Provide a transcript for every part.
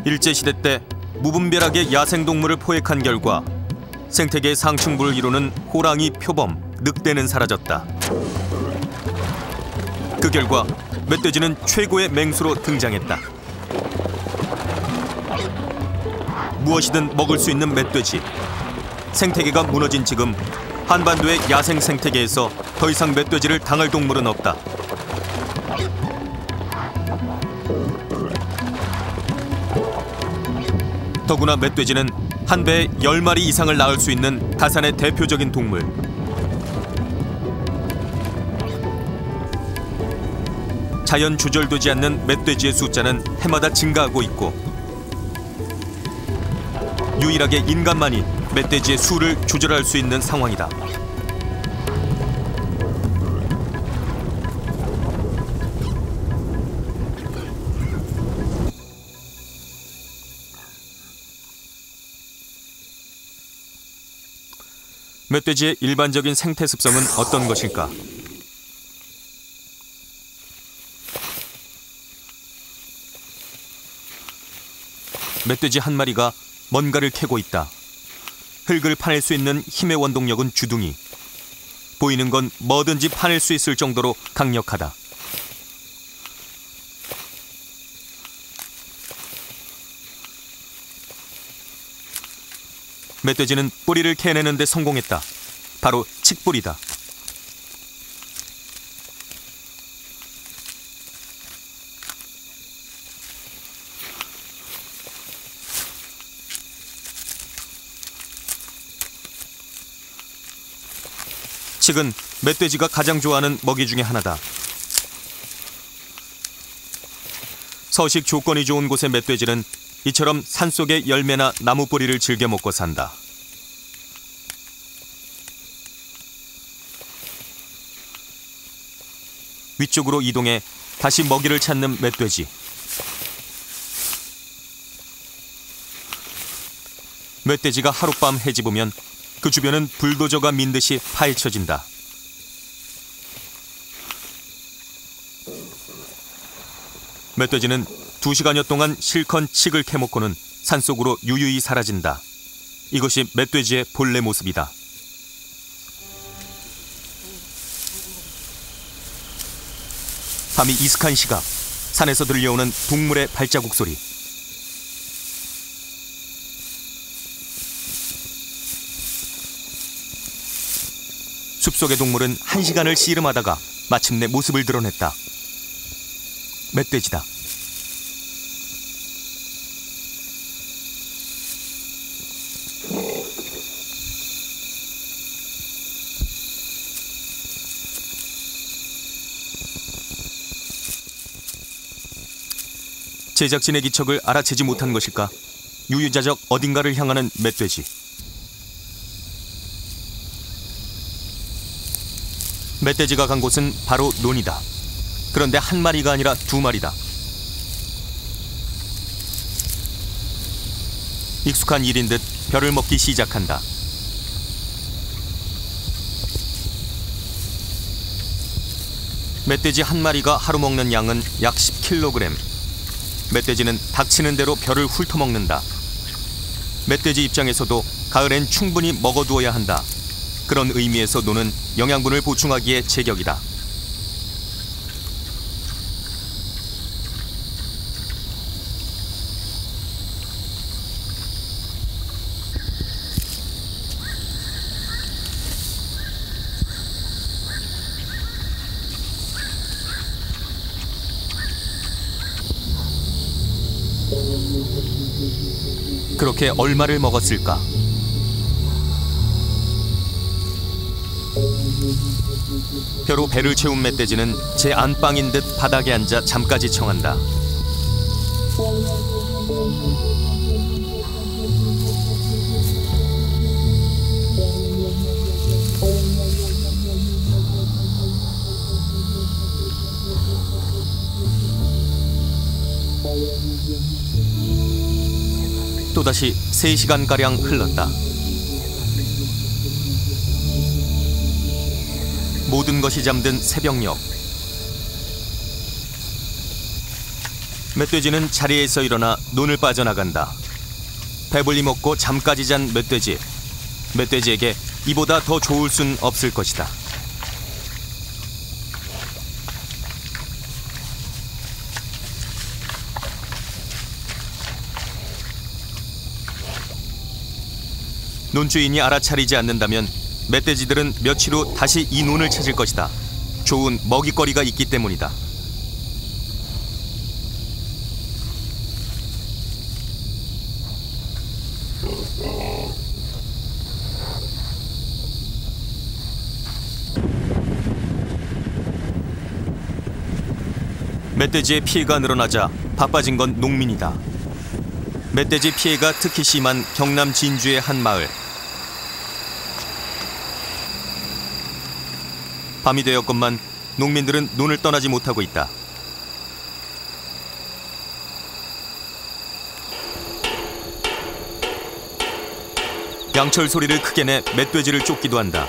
일제시대 때 무분별하게 야생동물을 포획한 결과 생태계의 상층부를 이루는 호랑이, 표범, 늑대는 사라졌다. 그 결과 멧돼지는 최고의 맹수로 등장했다. 무엇이든 먹을 수 있는 멧돼지. 생태계가 무너진 지금 한반도의 야생 생태계에서 더 이상 멧돼지를 당할 동물은 없다. 더구나 멧돼지는 한 배에 10마리 이상을 낳을 수 있는 다산의 대표적인 동물. 자연 조절되지 않는 멧돼지의 숫자는 해마다 증가하고 있고 유일하게 인간만이 멧돼지의 수를 조절할 수 있는 상황이다. 멧돼지의 일반적인 생태 습성은 어떤 것일까? 멧돼지 한 마리가 뭔가를 캐고 있다. 흙을 파낼 수 있는 힘의 원동력은 주둥이. 보이는 건 뭐든지 파낼 수 있을 정도로 강력하다. 멧돼지는 뿌리를 캐내는 데 성공했다. 바로 칡뿌리다. 칡은 멧돼지가 가장 좋아하는 먹이 중에 하나다. 서식 조건이 좋은 곳의 멧돼지는 이처럼 산속의 열매나 나무 뿌리를 즐겨 먹고 산다. 위쪽으로 이동해 다시 먹이를 찾는 멧돼지. 멧돼지가 하룻밤 헤집으면 그 주변은 불도저가 민듯이 파헤쳐진다. 멧돼지는 2시간여 동안 실컷 칡을 캐먹고는 산속으로 유유히 사라진다. 이것이 멧돼지의 본래 모습이다. 밤이 이슥한 시각, 산에서 들려오는 동물의 발자국 소리. 숲속의 동물은 1시간을 씨름하다가 마침내 모습을 드러냈다. 멧돼지다. 제작진의 기척을 알아채지 못한 것일까? 유유자적 어딘가를 향하는 멧돼지. 멧돼지가 간 곳은 바로 논이다. 그런데 한 마리가 아니라 2마리다. 익숙한 일인 듯 벼를 먹기 시작한다. 멧돼지 한 마리가 하루 먹는 양은 약 10kg. 멧돼지는 닥치는 대로 벼를 훑어먹는다. 멧돼지 입장에서도 가을엔 충분히 먹어두어야 한다. 그런 의미에서 노는 영양분을 보충하기에 제격이다. 그렇게 얼마를 먹었을까? 벼로 배를 채운 멧돼지는 제 안방인 듯 바닥에 앉아 잠까지 청한다. 또다시 3시간가량 흘렀다. 모든 것이 잠든 새벽녘. 멧돼지는 자리에서 일어나 논을 빠져나간다. 배불리 먹고 잠까지 잔 멧돼지. 멧돼지에게 이보다 더 좋을 순 없을 것이다. 논주인이 알아차리지 않는다면 멧돼지들은 며칠 후 다시 이 논을 찾을 것이다. 좋은 먹잇거리가 있기 때문이다. 멧돼지의 피해가 늘어나자 바빠진 건 농민이다. 멧돼지 피해가 특히 심한 경남 진주의 한 마을. 밤이 되었건만 농민들은 논을 떠나지 못하고 있다. 양철 소리를 크게 내 멧돼지를 쫓기도 한다.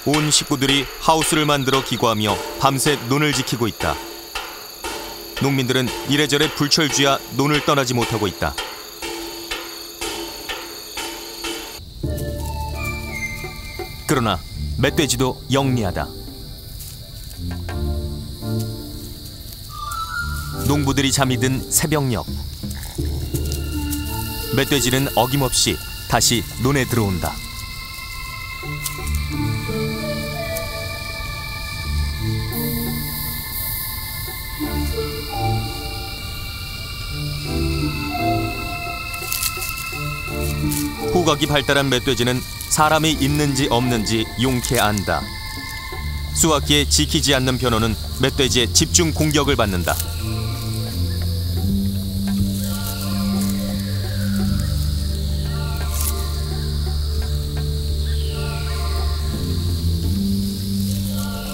온 식구들이 하우스를 만들어 기거하며 밤새 논을 지키고 있다. 농민들은 이래저래 불철주야 논을 떠나지 못하고 있다. 그러나 멧돼지도 영리하다. 농부들이 잠이 든 새벽녘, 멧돼지는 어김없이 다시 논에 들어온다. 후각이 발달한 멧돼지는 사람이 있는지 없는지 용케 안다. 수확기에 지키지 않는 변호는 멧돼지의 집중 공격을 받는다.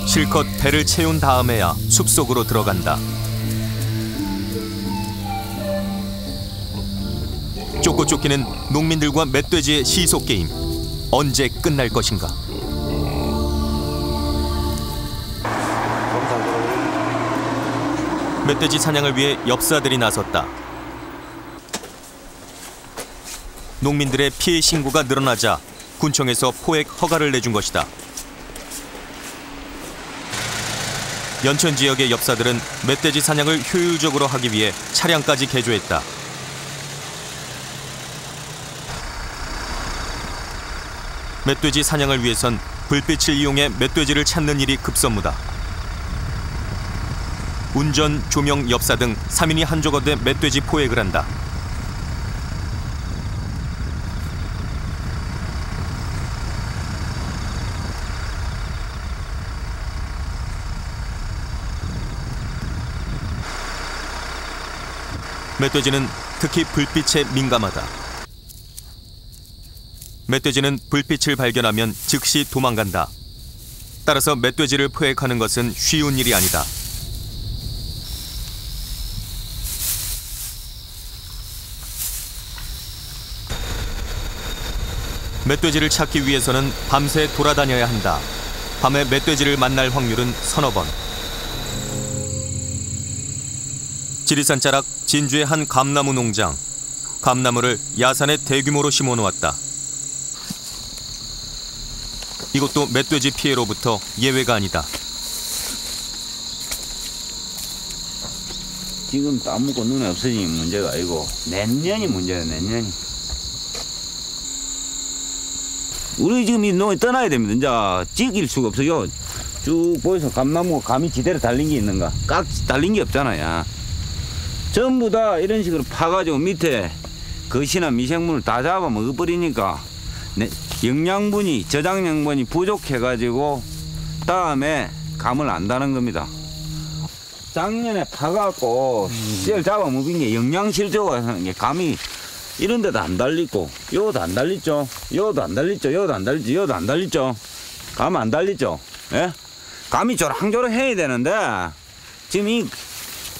실컷 배를 채운 다음에야 숲속으로 들어간다. 쫓고 쫓기는 농민들과 멧돼지의 시속 게임. 언제 끝날 것인가? 멧돼지 사냥을 위해 엽사들이 나섰다. 농민들의 피해 신고가 늘어나자 군청에서 포획 허가를 내준 것이다. 연천 지역의 엽사들은 멧돼지 사냥을 효율적으로 하기 위해 차량까지 개조했다. 멧돼지 사냥을 위해선 불빛을 이용해 멧돼지를 찾는 일이 급선무다. 운전, 조명, 엽사 등 3인이 한조가 돼 멧돼지 포획을 한다. 멧돼지는 특히 불빛에 민감하다. 멧돼지는 불빛을 발견하면 즉시 도망간다. 따라서 멧돼지를 포획하는 것은 쉬운 일이 아니다. 멧돼지를 찾기 위해서는 밤새 돌아다녀야 한다. 밤에 멧돼지를 만날 확률은 서너 번. 지리산 자락 진주의 한 감나무 농장. 감나무를 야산에 대규모로 심어놓았다. 이것도 멧돼지 피해로부터 예외가 아니다. 지금 따먹고 눈에 없어지는 문제가 아니고 내년이 문제야, 내년이. 우리 지금 이 농에 떠나야 됩니다. 이제 찍일 수가 없어요. 쭉 보여서 감나무가 감이 지대로 달린 게 있는가? 깍 달린 게 없잖아요. 전부 다 이런 식으로 파가지고 밑에 거시나 미생물을 다 잡아 먹어버리니까 영양분이, 저장양분이 부족해가지고 다음에 감을 안 다는 겁니다. 작년에 파갖고 씨를 잡아 먹은 게 영양실조가 하는 게 감이 이런 데도 안 달리고 요도 안 달리죠. 요도 안 달리죠. 요도 안 달리죠. 요도 안 달리죠. 감 안 달리죠. 예? 감이 조랑조랑해야 되는데 지금 이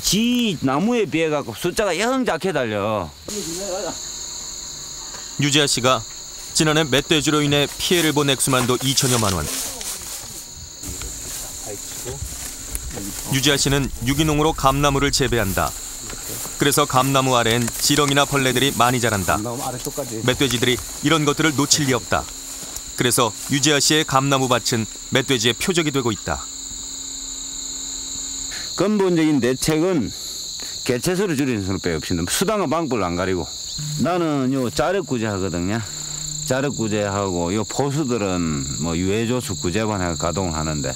지 나무에 비해 갖고 숫자가 영 작게 달려. 유지아 씨가 지난해 멧돼지로 인해 피해를 본 액수만도 2천여만 원. 유지아 씨는 유기농으로 감나무를 재배한다. 그래서 감나무 아래엔 지렁이나 벌레들이 많이 자란다. 멧돼지들이 이런 것들을 놓칠 리 없다. 그래서 유지아 씨의 감나무 밭은 멧돼지의 표적이 되고 있다. 근본적인 대책은 개체수를 줄이는 수밖에 없습니다. 수단과 방법을 안 가리고. 나는 요 자력구제 하거든요. 자력구제하고 요 포수들은 뭐 유해조수 구제반에 가동을 하는데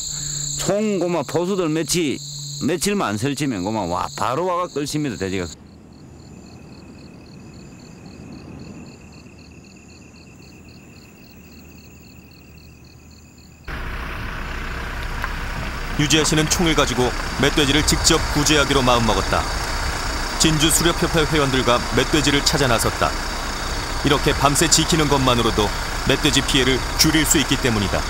총 고마 포수들 며칠만 설치면 고마 와 바로 와가 끌십니다 돼지가. 유지아 씨는 총을 가지고 멧돼지를 직접 구제하기로 마음먹었다. 진주 수렵협회 회원들과 멧돼지를 찾아 나섰다. 이렇게 밤새 지키는 것만으로도 멧돼지 피해를 줄일 수 있기 때문이다.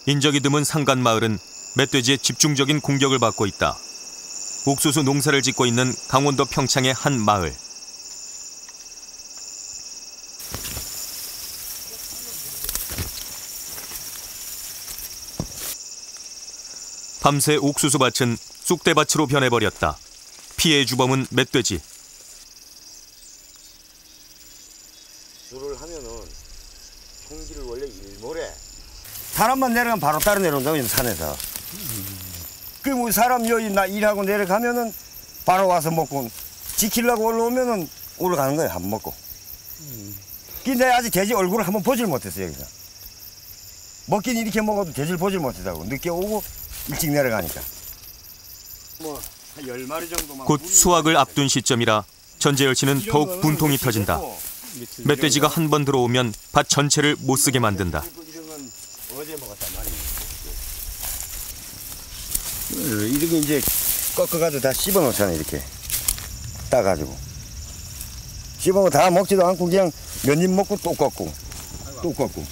인적이 드문 상간마을은 멧돼지의 집중적인 공격을 받고 있다. 옥수수 농사를 짓고 있는 강원도 평창의 한 마을. 밤새 옥수수 밭은 쑥대밭으로 변해버렸다. 피해의 주범은 멧돼지. 줄을 하면은 총기를 원래 일몰에 사람만 내려가면 바로 따라 내려온다고 산에서. 그럼 우리 사람 여기 나 일하고 내려가면은 바로 와서 먹고 지키려고 올라오면은 올라가는 거예요. 한 번 먹고. 근데 아직 돼지 얼굴을 한번 보질 못했어요. 여기서. 먹긴 이렇게 먹어도 돼지를 보질 못했다고. 늦게 오고 일찍 내려가니까. 뭐 한 10마리 정도만. 곧 수확을 앞둔 시점이라 전재열 씨는 더욱 분통이 터진다. 멧돼지가 한 번 들어오면 밭 전체를 못 쓰게 만든다. 이런 건 어제 먹었단 말이에요. 이렇게 이제 꺾어가지고 다 씹어놓잖아요. 이렇게 따가지고 씹어놓고 다 먹지도 않고 그냥 몇 입 먹고 또 꺾고 또 꺾고.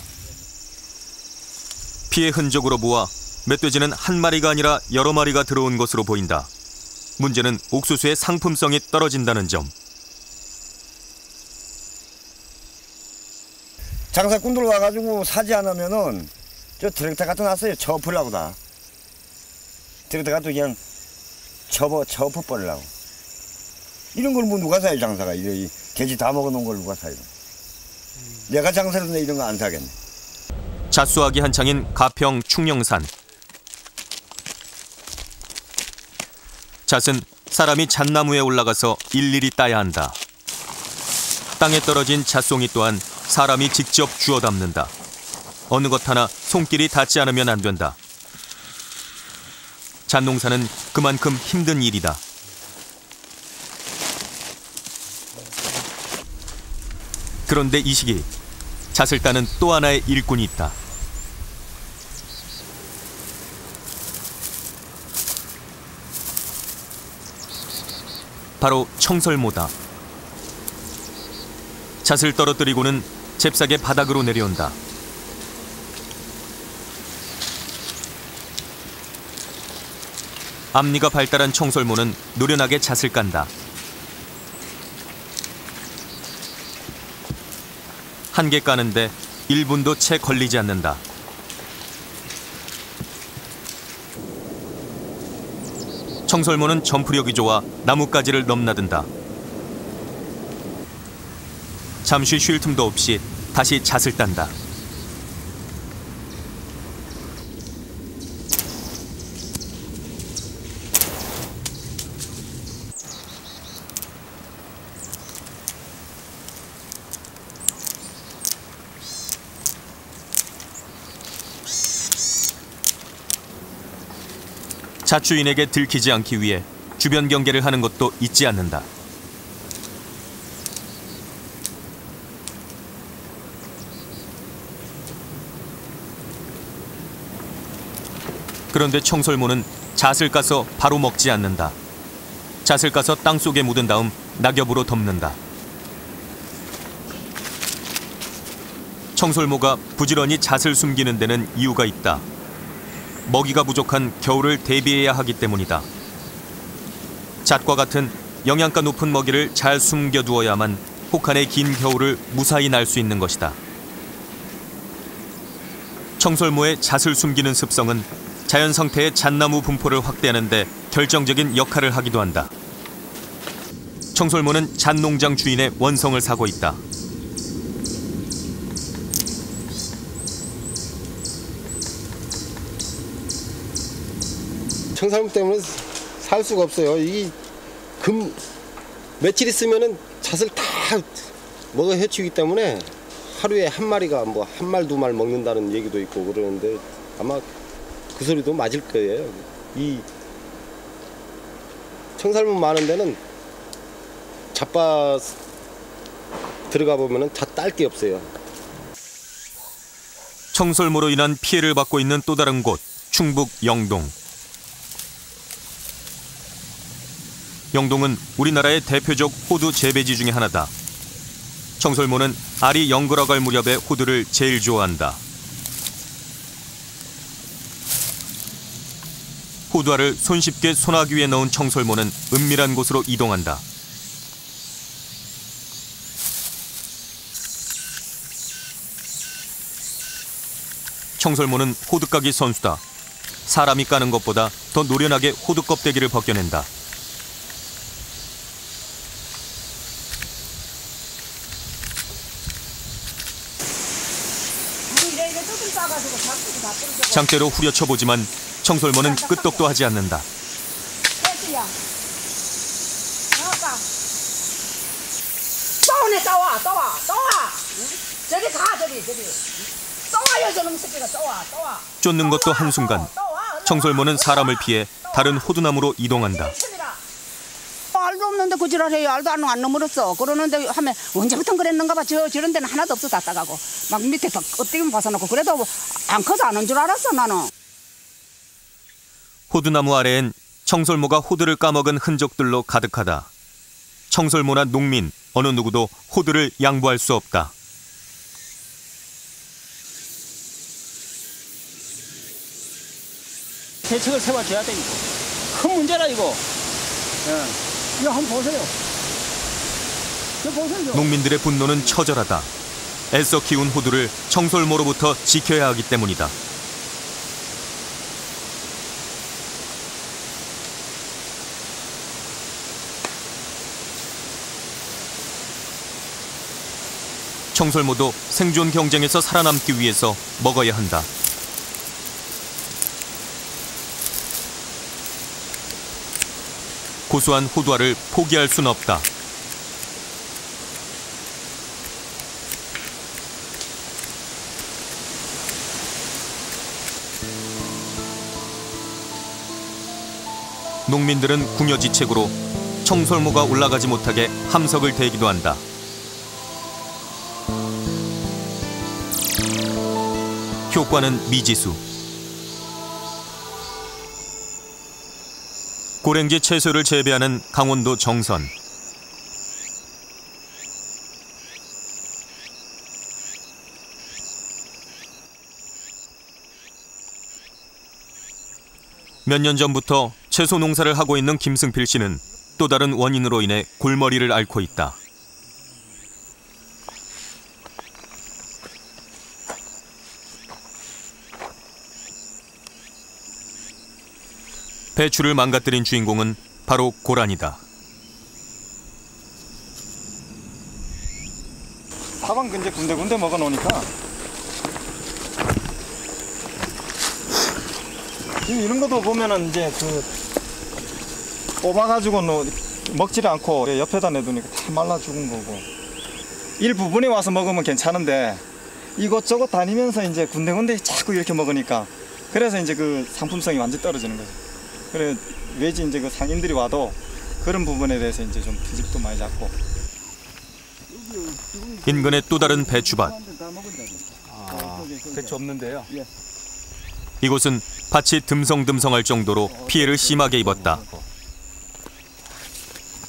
피해 흔적으로 보아 멧돼지는 한 마리가 아니라 여러 마리가 들어온 것으로 보인다. 문제는 옥수수의 상품성이 떨어진다는 점. 장사꾼들 와가지고 사지 않으면은 저 트랙터 갖다 놨어요. 쳐엎으려고 다. 트랙터 갖다 그냥 쳐엎어버리려고. 이런 걸 뭐 누가 사요 장사가. 이 돼지 다 먹어놓은 걸 누가 사요. 내가 장사를 했는데 이런 거 안 사겠네. 잣수하기 한창인 가평 충령산. 잣은 사람이 잣나무에 올라가서 일일이 따야 한다. 땅에 떨어진 잣송이 또한 사람이 직접 주워 담는다. 어느 것 하나 손길이 닿지 않으면 안 된다. 잣농사는 그만큼 힘든 일이다. 그런데 이 시기 잣을 따는 또 하나의 일꾼이 있다. 바로 청설모다. 잣을 떨어뜨리고는 잽싸게 바닥으로 내려온다. 앞니가 발달한 청설모는 노련하게 잣을 깐다. 한 개 까는데 1분도 채 걸리지 않는다. 청설모는 점프력이 좋아 나뭇가지를 넘나든다. 잠시 쉴 틈도 없이 다시 잣을 딴다. 잣주인에게 들키지 않기 위해 주변 경계를 하는 것도 잊지 않는다. 그런데 청설모는 잣을 까서 바로 먹지 않는다. 잣을 까서 땅속에 묻은 다음 낙엽으로 덮는다. 청설모가 부지런히 잣을 숨기는 데는 이유가 있다. 먹이가 부족한 겨울을 대비해야 하기 때문이다. 잣과 같은 영양가 높은 먹이를 잘 숨겨두어야만 혹한의 긴 겨울을 무사히 날 수 있는 것이다. 청설모의 잣을 숨기는 습성은 자연 상태의 잣나무 분포를 확대하는 데 결정적인 역할을 하기도 한다. 청설모는 잣농장 주인의 원성을 사고 있다. 청설모 때문에 살 수가 없어요. 이 며칠 있으면은 잣을 다 먹어 해치우기 때문에 하루에 한 마리가 뭐 한 말 두 말 먹는다는 얘기도 있고 그러는데 아마 그 소리도 맞을 거예요. 이 청설모 많은 데는 잣밭 들어가 보면은 잣 딸 게 없어요. 청설모로 인한 피해를 받고 있는 또 다른 곳, 충북 영동. 영동은 우리나라의 대표적 호두 재배지 중에 하나다. 청설모는 알이 영글어갈 무렵에 호두를 제일 좋아한다. 호두알을 손쉽게 소나기 위에 넣은 청설모는 은밀한 곳으로 이동한다. 청설모는 호두 까기 선수다. 사람이 까는 것보다 더 노련하게 호두 껍데기를 벗겨낸다. 장대로 후려쳐보지만 청설모는 끄떡도 하지 않는다. 저리 가, 저리. 떠와요, 저놈 새끼가 떠와. 쫓는 것도 한순간. 청설모는 사람을 피해 다른 호두나무로 이동한다. 알도 없는데 그 지랄해요. 알도 안 넘어졌어. 그러는데 하면 언제부터 그랬는가 봐. 저런 데는 하나도 없어 다 따가고. 막 밑에 껍데기만 벗어놓고. 그래도 안 커서 안 온 줄 알았어 나는. 호두나무 아래엔 청설모가 호두를 까먹은 흔적들로 가득하다. 청설모나 농민, 어느 누구도 호두를 양보할 수 없다. 대책을 세워줘야 돼, 이거. 큰 문제라, 이거. 이거 한번 보세요. 이거 보세요. 농민들의 분노는 처절하다. 애써 키운 호두를 청설모로부터 지켜야 하기 때문이다. 청설모도 생존 경쟁에서 살아남기 위해서 먹어야 한다. 고소한 호두알을 포기할 수는 없다. 농민들은 궁여지책으로 청설모가 올라가지 못하게 함석을 대기도 한다. 효과는 미지수. 고랭지 채소를 재배하는 강원도 정선. 몇 년 전부터 채소 농사를 하고 있는 김승필 씨는 또 다른 원인으로 인해 골머리를 앓고 있다. 배추를 망가뜨린 주인공은 바로 고란이다. 사방 근데 군데군데 먹어놓으니까 이런 것도 보면은 이제 뽑아가지고 먹지를 않고 옆에다 내두니까 다 말라 죽은 거고, 일부분에 와서 먹으면 괜찮은데 이것저것 다니면서 이제 군데군데 자꾸 이렇게 먹으니까 그래서 이제 그 상품성이 완전히 떨어지는 거죠. 그래 외지 이제 그 상인들이 와도 그런 부분에 대해서 이제 좀 트집도 많이 잡고. 인근의 또 다른 배추밭. 배추 없는데요. 이곳은 밭이 듬성듬성할 정도로 피해를 심하게 입었다.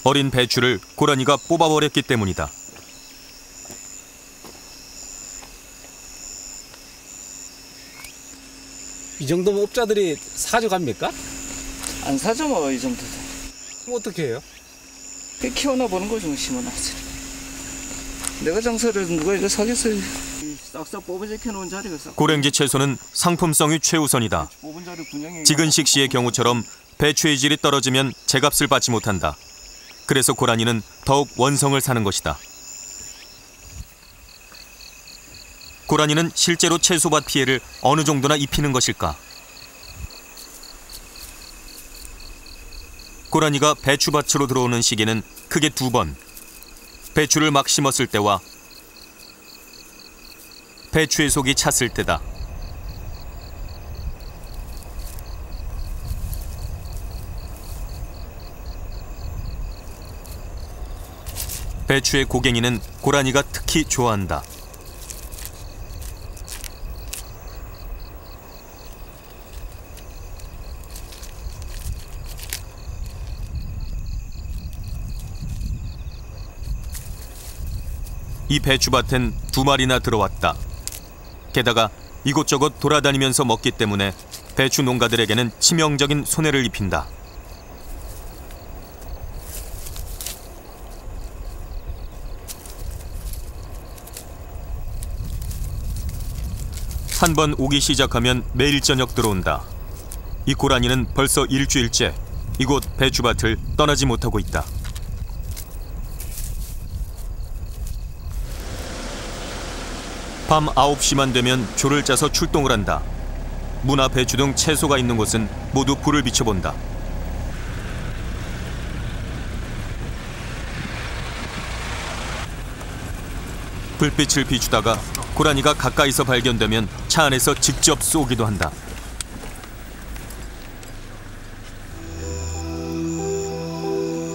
어린 배추를 고라니가 뽑아버렸기 때문이다. 이 정도면 업자들이 사줘갑니까? 안 사죠 뭐 이 정도. 그럼 어떻게 해요? 키워나 보는 거죠, 심어놨어. 내가 장사를 누가 이거 사겠어요. 싹싹 뽑아제켜 놓은 자리가 싹. 고랭지 채소는 상품성이 최우선이다. 뽑은 자리 분양이. 지근식 씨의 경우처럼 배추의 질이 떨어지면 제값을 받지 못한다. 그래서 고라니는 더욱 원성을 사는 것이다. 고라니는 실제로 채소밭 피해를 어느 정도나 입히는 것일까? 고라니가 배추밭으로 들어오는 시기는 크게 2번. 배추를 막 심었을 때와 배추의 속이 찼을 때다. 배추의 고갱이는 고라니가 특히 좋아한다. 이 배추밭엔 2마리나 들어왔다. 게다가 이곳저곳 돌아다니면서 먹기 때문에 배추 농가들에게는 치명적인 손해를 입힌다. 한 번 오기 시작하면 매일 저녁 들어온다. 이 고라니는 벌써 일주일째 이곳 배추밭을 떠나지 못하고 있다. 밤 9시만 되면 조를 짜서 출동을 한다. 무나 배추 등 채소가 있는 곳은 모두 불을 비춰본다. 불빛을 비추다가 고라니가 가까이서 발견되면 차 안에서 직접 쏘기도 한다.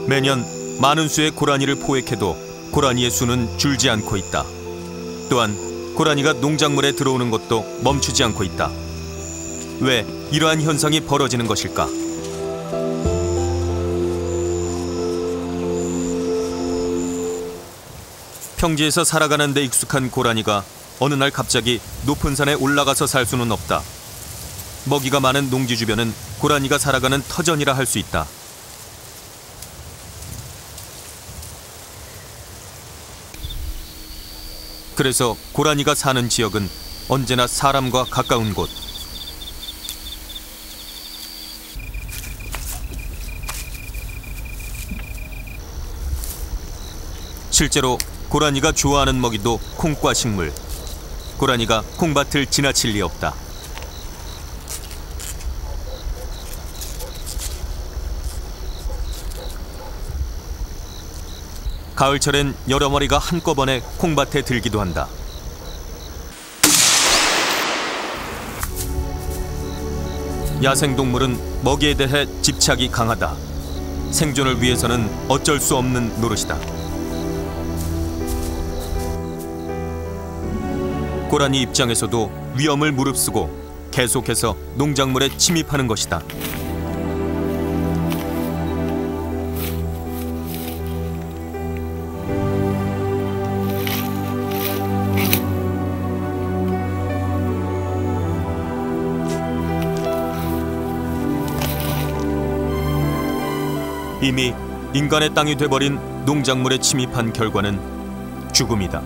매년 많은 수의 고라니를 포획해도 고라니의 수는 줄지 않고 있다. 또한 고라니가 농작물에 들어오는 것도 멈추지 않고 있다. 왜 이러한 현상이 벌어지는 것일까? 평지에서 살아가는 데 익숙한 고라니가 어느 날 갑자기 높은 산에 올라가서 살 수는 없다. 먹이가 많은 농지 주변은 고라니가 살아가는 터전이라 할 수 있다. 그래서 고라니가 사는 지역은 언제나 사람과 가까운 곳. 실제로 고라니가 좋아하는 먹이도 콩과 식물. 고라니가 콩밭을 지나칠 리 없다. 가을철엔 여러 마리가 한꺼번에 콩밭에 들기도 한다. 야생동물은 먹이에 대해 집착이 강하다. 생존을 위해서는 어쩔 수 없는 노릇이다. 고라니 입장에서도 위험을 무릅쓰고 계속해서 농작물에 침입하는 것이다. 이미 인간의 땅이 돼버린 농작물에 침입한 결과는 죽음이다.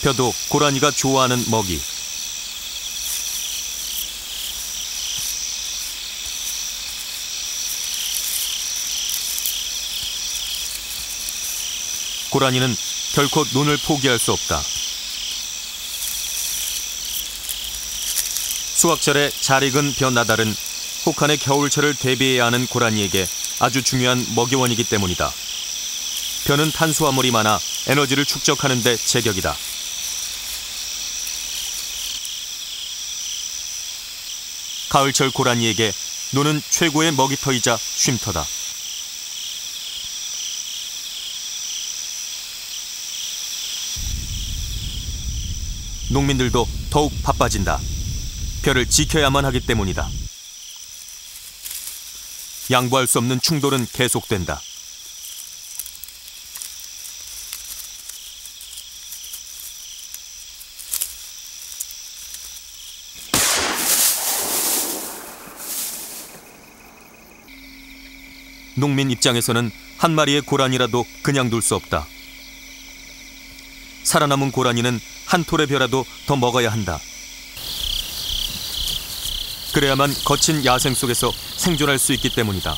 벼도 고라니가 좋아하는 먹이. 고라니는 결코 논을 포기할 수 없다. 수확철에 잘 익은 벼 나달은 혹한의 겨울철을 대비해야 하는 고라니에게 아주 중요한 먹이원이기 때문이다. 벼는 탄수화물이 많아 에너지를 축적하는 데 제격이다. 가을철 고라니에게 논은 최고의 먹이터이자 쉼터다. 농민들도 더욱 바빠진다. 벼를 지켜야만 하기 때문이다. 양보할 수 없는 충돌은 계속된다. 농민 입장에서는 한 마리의 고라니라도 그냥 둘 수 없다. 살아남은 고라니는 한 톨의 벼라도 더 먹어야 한다. 그래야만 거친 야생 속에서 생존할 수 있기 때문이다.